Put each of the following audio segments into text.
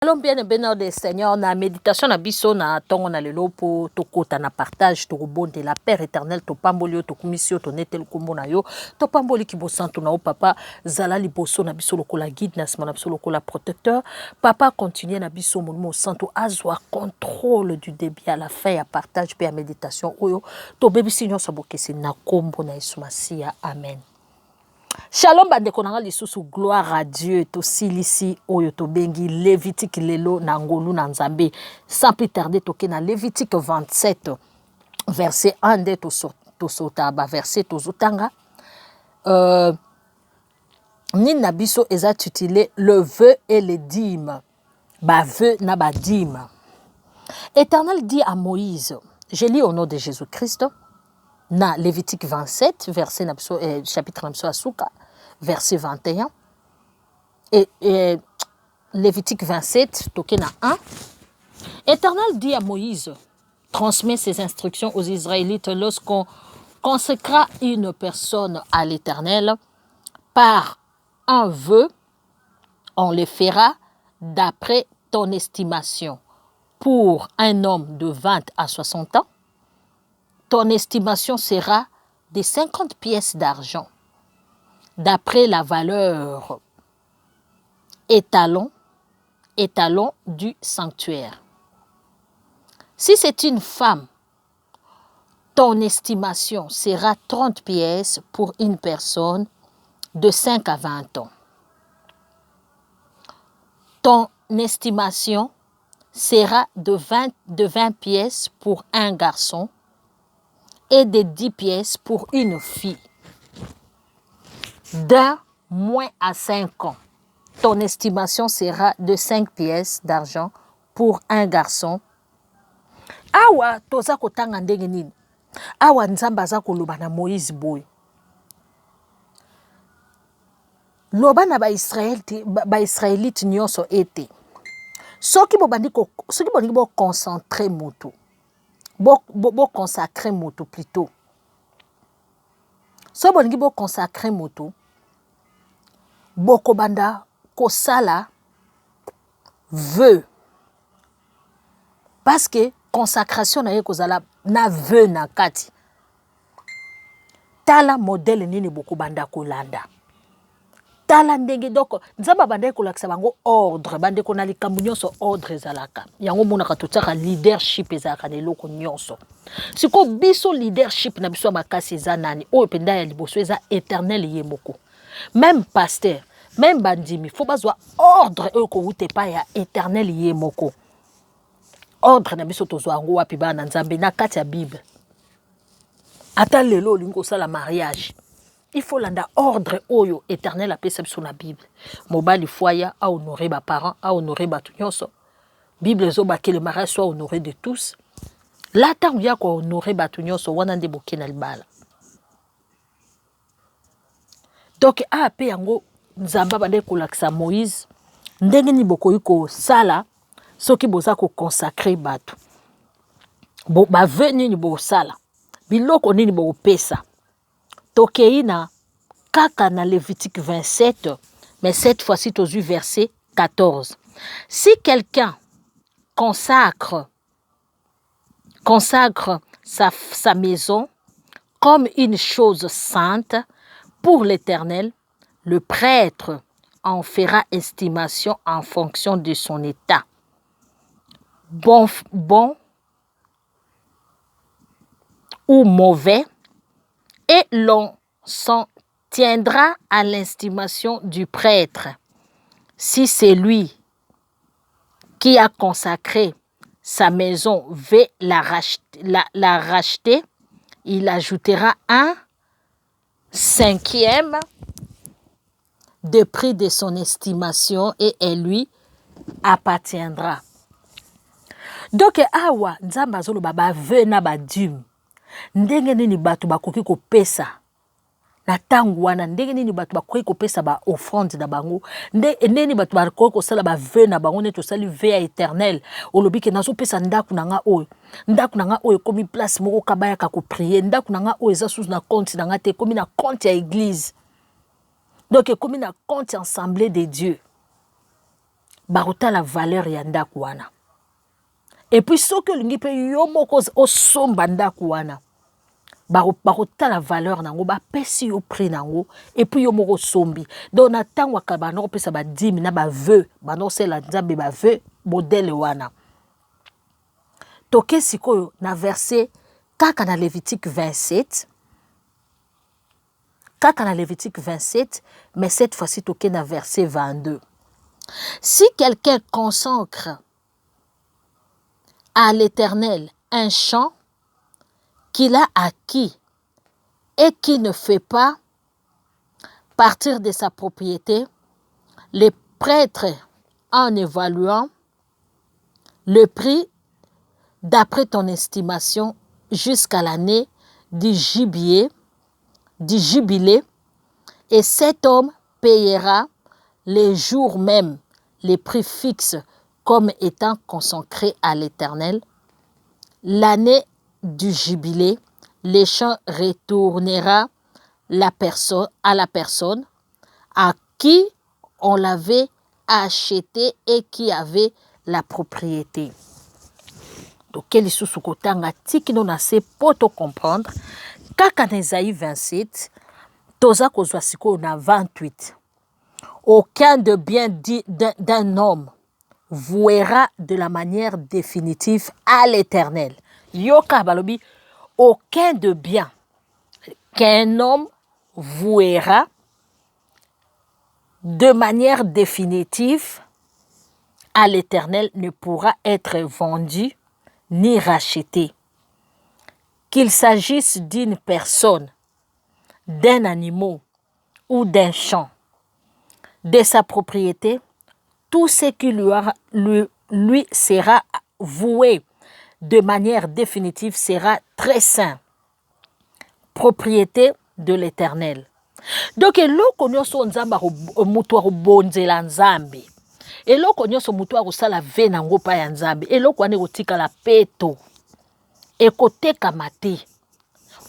Allons bien et bien des Seigneur, na méditation na biso na tongo na lelo po tokota na partage to de la Père éternel to pambolio to kumisio to netel kombo na yo to pamboli ki bosanto na o papa zala liboso na biso lokola guide na sima na biso lokola protecteur papa continue na biso mon santo azwa contrôle du début à la fin à partage pe à méditation oyo to bebi sinyo sabokesi na kombo na Yesu Masia amen. Shalom bandeko nanga lisusu gloire à Dieu to silisi oyo to bengi Lévitique lelo na ngolu na nzambe sans plus tarder toke na Lévitique 27 verset 1 de to sota ba verset to zotanga ni na biso eza titulé le vœu et les dîmes ba vœu na ba dîmes. Éternel dit à Moïse, je lis au nom de Jésus-Christ na Lévitique 27 verset na biso chapitre na biso asuka verset 21 et Lévitique 27 toke na 1. Éternel dit à Moïse, transmet ses instructions aux Israélites lorsqu'on consacra une personne à l'Éternel par un vœu, on le fera d'après ton estimation. Pour un homme de 20 à 60 ans, ton estimation sera de 50 pièces d'argent, d'après la valeur étalon du sanctuaire. Si c'est une femme, ton estimation sera 30 pièces pour une personne de 5 à 20 ans. Ton estimation sera de 20 pièces pour un garçon et de 10 pièces pour une fille. D'un moins à 5 ans, ton estimation sera de 5 pièces d'argent pour un garçon. Awa toza kotanga ndenge nini? Awa nzamba za koloba na Moïse boy. Loba na ba Israélite nyonso ete. Soki bobandi bo concentrer moto. Bo consacrer moto plutôt. So bolingi bo consacrer moto. Boko banda kosala vœu. Parce que consacration na ye kozala na vœu na kati. Tala modèle nini boko banda kolanda. Tala ndenge doko nzamba banda kolakisa bango ordre bande ko na likambu nyonso ordre ezalaka. Yango mona katotaka leadership ezalaka na eloko nyonso. Siko biso leadership na biso makasi eza nani oyo penda ya liboso eza éternel ye moko. Même pasteur, même bandimi, faut bazwa ordre oyo ko wute pa ya éternel ye moko. Ordre na biso tozwa ngo wapi bana nzambe na kati ya Bible. Ata lelo lingo sala mariage. Il faut landa ordre oyo éternel apesa biso na Bible. Mobali foya a honorer ba parents, a honorer batu nyonso. Bible zo ba que le mariage soit honoré de tous. Là tant ya ko honorer batu nyonso wana nde boke na libala. Donc a pe yango nzamba bande kolakisa Moïse ndenge ni bokoyi ko sala soki boza ko consacrer batu. Bo ba veni ni bo sala. Biloko nini bo pesa. Tokeina kaka na Lévitique 27, mais cette fois-ci au verset 14. Si quelqu'un consacre sa maison comme une chose sainte pour l'Éternel, le prêtre en fera estimation en fonction de son état. Bon ou mauvais, et l'on s'en tiendra à l'estimation du prêtre. Si c'est lui qui a consacré sa maison veut la racheter, il ajoutera 1/5 de prix de son estimation et elle lui appartiendra. Donc awa nzamba zolo baba ve na badim. Ndenge nini batu bakoki ko pesa na tangu wana ndenge nini batu bakoki ko pesa ba offrande na bango ndenge nini batu bakoki ko sala ba vœu na bango ne to sali vœu éternel olobi ke nazo pesa ndaku nanga oyo komi place moko kabaya ka ko prier ndaku nanga oyo eza sous na compte nanga te komi na compte ya église donc komi na compte assemblée de Dieu baruta la valeur ya ndako wana. Et puis soki olingi pe yo moko osomba ndako wana, baruta la valeur nango, bapesi yo prix nango, et puis yo moko sombi. Donc na tango waka bano pesa ba dîme na ba vœu, bano sela nzambe ba vœu modèle wana. Toke sikoyo na verset kaka na Lévitique 27. Kaka na Lévitique 27, mais cette fois-ci toke na verset 22. Si quelqu'un consacre à l'Éternel un champ qu'il a acquis et qui ne fait pas partir de sa propriété, les prêtres, en évaluant le prix d'après ton estimation jusqu'à l'année du jubilé, et cet homme payera les jours même les prix fixes comme étant consacrés à l'Éternel. L'année du jubilé, les champs retournera à la personne à qui on l'avait acheté et qui avait la propriété. Donc, quel est ce kotanga tiki non assez pour te comprendre? Kaka na Isaïe 27, toza kozwa siko na 28. Aucun de bien dit d'un homme vouera de la manière définitive à l'Éternel. Yoka balobi, aucun de bien qu'un homme vouera de manière définitive à l'Éternel ne pourra être vendu ni racheté. Qu'il s'agisse d'une personne, d'un animal ou d'un champ, de sa propriété, tout ce qui lui sera voué de manière définitive sera très saint, propriété de l'Éternel. Donc, eloko nyonso nzamba mutu akobonzela nzambe, eloko nyonso mutu akosala ve nango pa ya nzambe, eloko wana ekotikala peto, ekotekama te.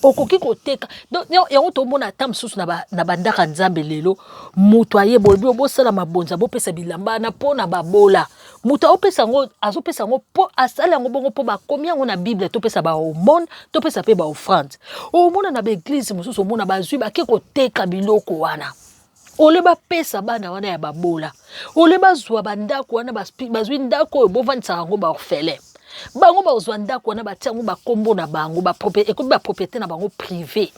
Okoki koteka. Donc yango tomona ata mosusu na bandaka nzambe lelo, mutu ayeboli bosala mabonza bopesa bilamba na pona babola. Mutu opesa ngo azopesa ngo po asala ngo bongo po bakomi yango na Bible, topesa ba aumône, topesa pe ba offrande. Omona na ba église mosusu omona bazwi bake koteka biloko wana. Ole bapesa bana wana ya babola. Ole bazwa bandako wana bazwi ndako oyo bovanisaka ngo ba orphelin. Bango ba ozwa ndako wana batiango bakombo na bango ba propriété na bango privé.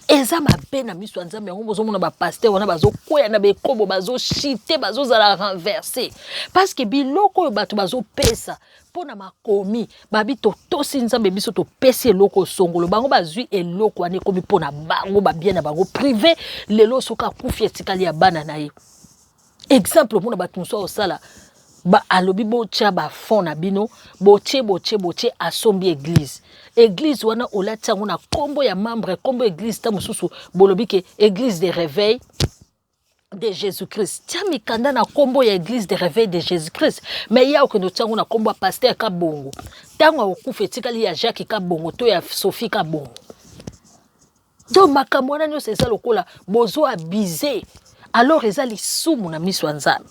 Eza mabe na miso ya nzambe yango bozomona ba pasteur wana bazokwea na bekobo bazochite bazozala renverser parce que biloko oyo bato bazopesa pona makomi babi totosi nzambe biso topesi eloko songolo bango bazwi eloko wana ekomi pona bango babien na bango privé lelo soka kufi etikali ya bana na ye. Exemple mona bato mosusu osala ba alobi botia ba fond na bino botie asombi église. Église wana olati yango na kombo ya membre kombo église ta mosusu bolobi ke église de réveil de Jésus-Christ. Tia mikanda na kombo ya église de réveil de Jésus-Christ. Mais ya okendo tiango na kombo ya pasteur Kabongo. Tango okufa etikali ya Jacques Kabongo to ya Sophie Kabongo. Donc makambo wana nyonso eza lokola bozo abiser. Alors eza lisumu na miso nzambe.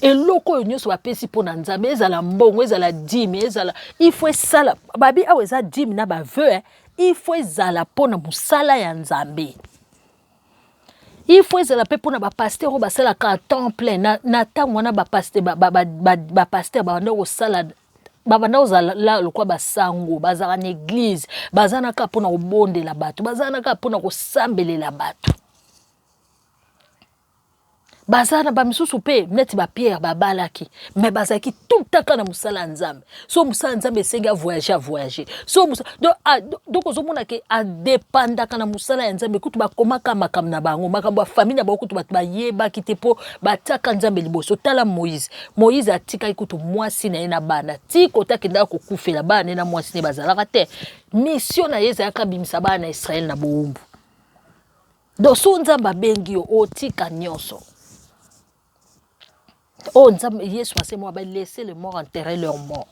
Eloko oyo nyonso bapesi pona nzambe ezala mbongo ezala dîme ezala il faut sala babi awo eza dîme na ba vœu il faut ezala pona musala ya nzambe. Il faut ezala pe pona ba pasteur o basala ka temps plein na tango wana ba pasteur ba pasteur ba ndo osala babanda ozala la lokwa basango bazala na église bazana ka pona obondela bato bazana ka pona kosambelela bato. Bazana ba misusu pe neti ba Pierre babalaki mais bazaki tout taka na musala nzambe so musala nzambe senga voyager so donc ozomona ke a dépendaka na musala ya nzambe kutu bakomaka makambo na bango makambo ya famille na bango kutu bato bayeba kite po bataka nzambe liboso tala Moïse atika kutu mwasi na ye na bana ti kotaki ndaka kokufela bana na mwasi ne bazalaka te mission na yeza yakabimisa bana na Israël na boumbu. Donc so nzamba bengi yo otika nyonso. Oh, Yesu a laissé les morts enterrer leurs morts.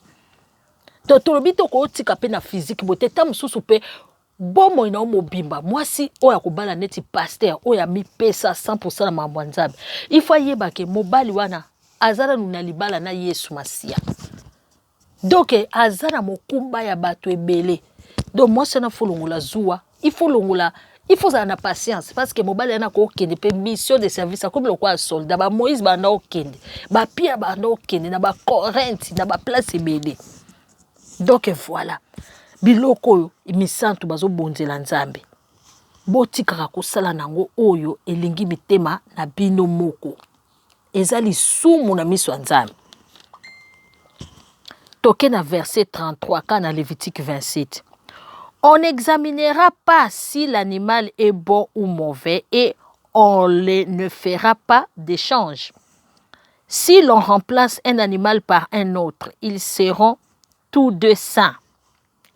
Donc, tout le bito ko tika pe na physique, bote tam susu pe bomo ina mobimba. Moi si oya ko bala neti pasteur, oya mi pesa 100% na mambo nzambe. Il faut yeba ke mobali wana azala nuna libala na Yesu Masia. Donc azala mokumba ya bato ebele. Donc moi c'est na folongola zuwa, il faut longola, il faut avoir patience parce que mobile yana ko kende pe mission de service comme le quoi soldat ba Moïse ba na okende, ba Pierre ba na okende na ba Corinthe na ba place ebele. Donc voilà. Biloko imisantu bazo bonzela Nzambe. Botikaka kosala nango oyo elingi mitema na bino moko. Ezali sumu na miso ya Nzambe. Toke na verset 33 kana Lévitique 27. On n'examinera pas si l'animal est bon ou mauvais et on ne fera pas d'échange. Si l'on remplace un animal par un autre, ils seront tous deux saints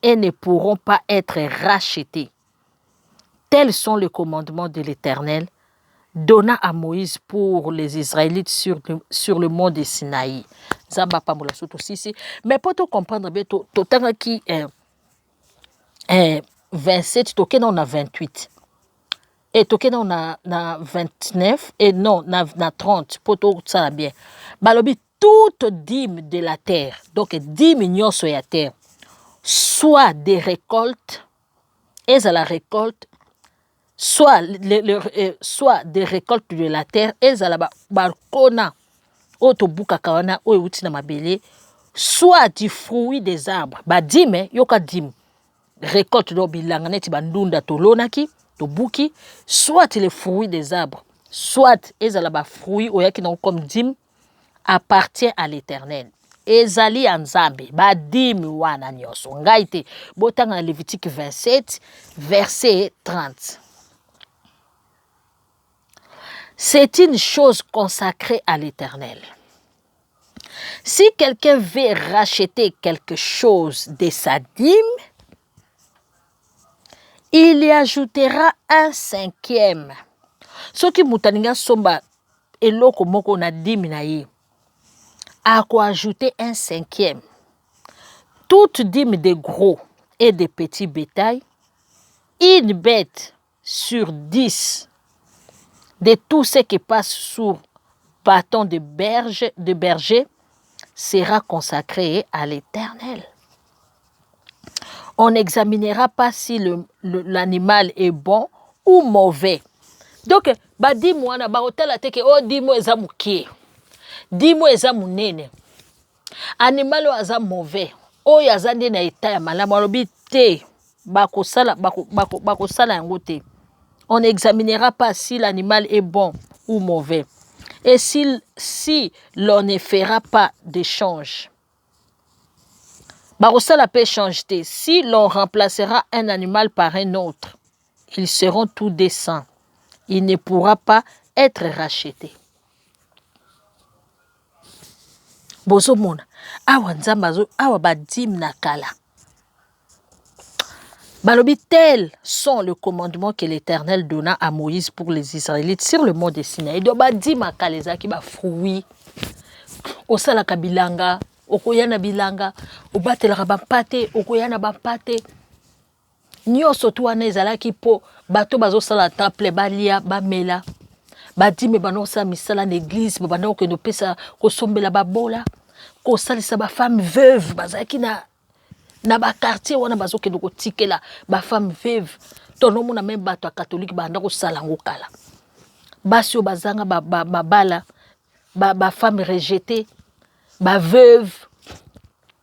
et ne pourront pas être rachetés. Tels sont les commandements de l'Éternel, donna à Moïse pour les Israélites sur le mont de Sinaï. Zamba pa moula soto sisi. Mais pour te comprendre bien, totanga ki 27, toke on a 28. Et toke on a 29, et non, na 30, pour tout ça bien. Balobi, toute dîme de la terre, donc dîme nyoso ya terre, soit des récoltes, et à la récolte, soit des récoltes de la terre, et à la balcona, otobuka kawana, outi na mabele, soit du fruit des arbres. Ba dîme, yoka dîme. Récolte do bilanga neti bandunda tolonaki, tobuki, soit les fruits des arbres, soit ezala ba fruits oyaki na comme dîme appartient à l'Éternel. Ezali Nzambe, ba dîme wana nyoso. Ngaite botanga na Lévitique 27 verset 30. C'est une chose consacrée à l'Éternel. Si quelqu'un veut racheter quelque chose de sa dîme, il y ajoutera un cinquième. Ce qui moutaninga somba eloko moko na dîme na ye, a quoi ajouter un cinquième. Toute dîme de gros et de petits bétails, une bête sur 10 de tout ce qui passe sous bâton de berger sera consacré à l'Éternel. On n'examinera pas si l'animal est bon ou mauvais. Donc, ba dîme wana ba hotela teke o dîme eza mukie. Dîme eza munene. Animal eza mauvais. O yaza nde na eta ya malamu alobi te bakosala yango te. On n'examinera pas si l'animal est bon ou mauvais. Et si l'on ne fera pas d'échange. Barosala peut changer. Si l'on remplacera un animal par un autre, ils seront tous des saints. Il ne pourra pas être racheté. Bozomona, awa nzambazo, awa badim nakala. Balobi, tels sont les commandements que l'Éternel donna à Moïse pour les Israélites sur le mont de Sinaï. Do badim akaleza ki ba fruit. Osala kabilanga. Okoyana bilanga, obatelaka bampate, okoyana bampate. Nyoso tu wana ezalaki po bato bazosala temple balia bamela. Badime banosa misala na église, babana okende pesa kosombela babola, kosalisa ba femme veuve, bazaki na ba quartier wana bazokende kotikela ba femme veuve. Tonomo na même bato catholique banda kosala ngo kala. Basi o bazanga bala ba femme rejetée. Ba veuve,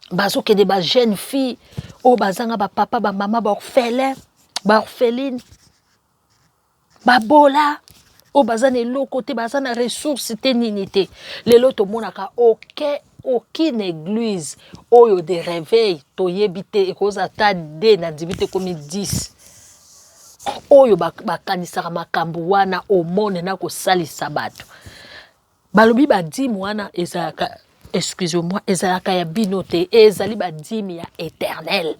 bazo que des jeunes filles, oh bazanga ba papa, ba maman, ba orphelin, ba orpheline, ba bola, oh bazane lo côté bazana ressources téninité. Les loto monaka aucune église, oh yo de réveil, to yebite ekozata de na dibite comme 10. Oh yo ba kanisa makambu wana omone na ko salisa bato. Balobi ba di mwana ezaka excusez-moi, ezalaka ya binote, ezali ba dimi ya éternel.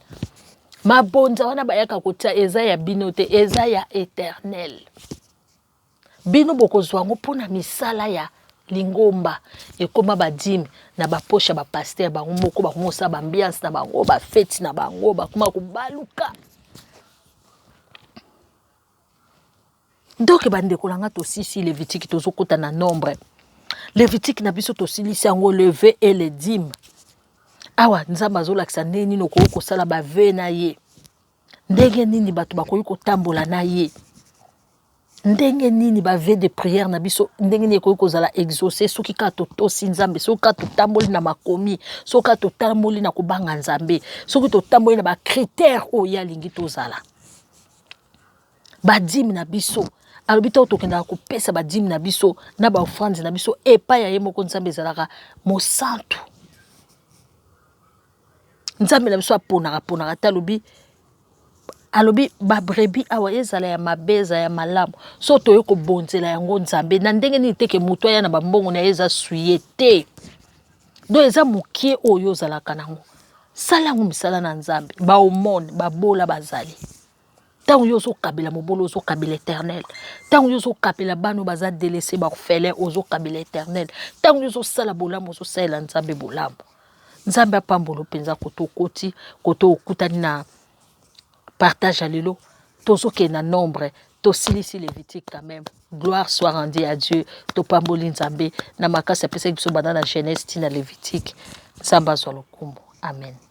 Ma bonza wana bayaka kotia eza ya binote, eza ya éternel. Bino bokozwa ngo pona misala ya lingomba ekoma ba dimi na ba posha ba pasteur bango moko ba komosa ba ambiance na bango ba fête na bango ba kuma kubaluka. Donc bande kolanga to sisi Lévitique tozokota na nombre. Lévitique na biso tosilisi yango lever et les dîmes. Awa nzambe azolakisa nini nokoki kosala bave na ye. Ndenge nini bato bakoki kotambola na ye. Ndenge nini bave de prière na biso ndenge nini ekoki kozala exaucé soki ka totosi nzambe soki ka totamboli na makomi soki ka totamboli na kobanga nzambe soki totamboli na bakritère oyo alingi tozala. Badimi na biso alobi to tokendaka kopesa badimi na biso na baofrande na biso epai ya ye moko nzambe ezalaka mosantu. Nzambe na biso aponaka te alobi ba brebi awa ezala ya mabeza ya malamu so toye ko bonzela yango nzambe na ndenge nini teke muto ya na bambongo na eza suyete do eza mukie oyo zalaka nango sala ngu misala na nzambe ba omone babola bazali tango yo zo kabila mobolo zo kabila éternel tango yo zo kabila bano baza délaissé ba orphelin ozo kabila éternel tango yo zo sala bolamo zo sala nzambe bolamo nzambe apambolo penza koto koti koto okutani na partage à l'élo, tozo ke na nombre, to silisi Lévitique quand même. Gloire soit rendue à Dieu. To pamboli nzambe na makasa pesa biso bana na Genèse tina Lévitique. Nzamba zo lokumbo. Amen.